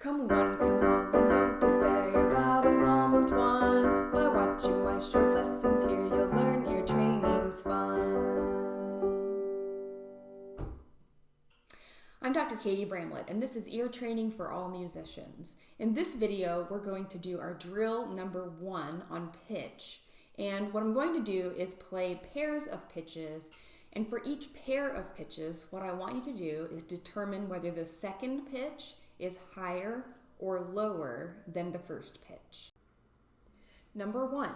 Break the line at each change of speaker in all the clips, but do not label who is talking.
Come on, and don't despair, your battle's almost won. By watching my short lessons here, you'll learn ear training's fun. I'm Dr. Katie Bramlett, and this is Ear Training for All Musicians. In this video, we're going to do our drill number 1 on pitch. And what I'm going to do is play pairs of pitches. And for each pair of pitches, what I want you to do is determine whether the second pitch is higher or lower than the first pitch. Number 1.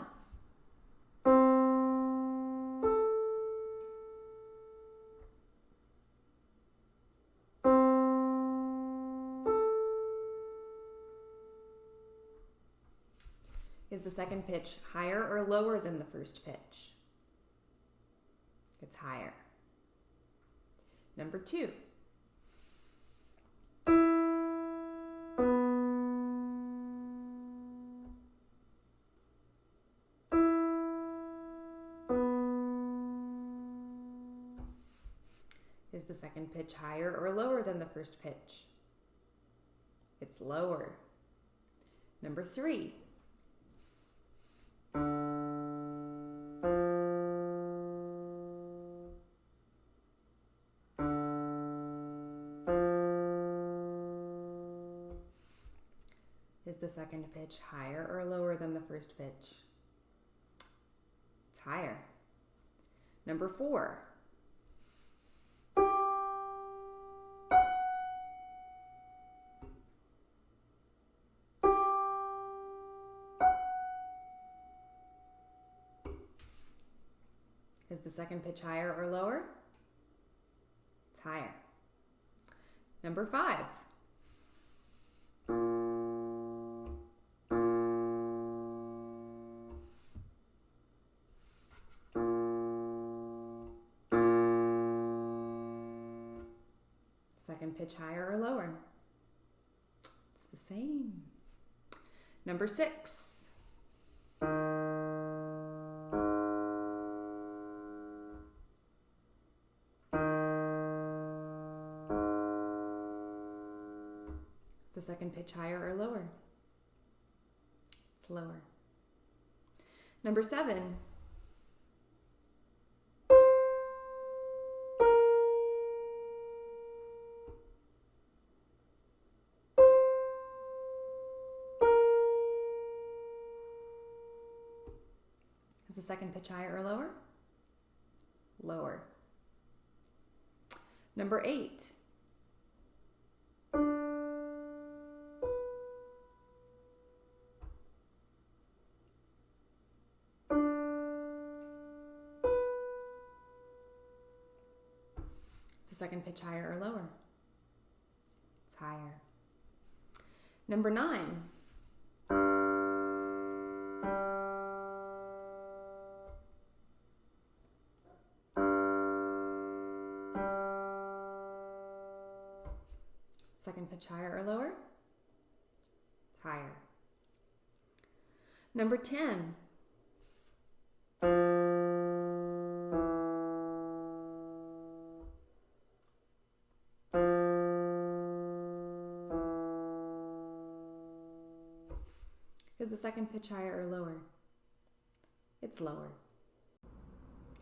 Is the second pitch higher or lower than the first pitch? It's higher. Number 2. Is the second pitch higher or lower than the first pitch? It's lower. Number 3. Is the second pitch higher or lower than the first pitch? It's higher. Number 4. Is the second pitch higher or lower? It's higher. Number 5. Second pitch higher or lower? It's the same. Number 6. Is the second pitch higher or lower? It's lower. Number 7. Is the second pitch higher or lower? Lower. Number 8. Is the second pitch higher or lower? It's higher. Number 9. Second pitch higher or lower? It's higher. Number 10. Is the second pitch higher or lower? It's lower.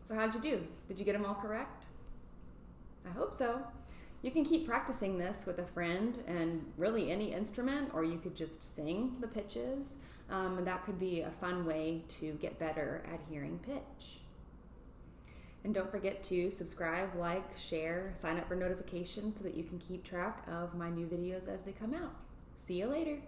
So how'd you do? Did you get them all correct? I hope so. You can keep practicing this with a friend and really any instrument, or you could just sing the pitches. And that could be a fun way to get better at hearing pitch. And don't forget to subscribe, like, share, sign up for notifications so that you can keep track of my new videos as they come out. See you later.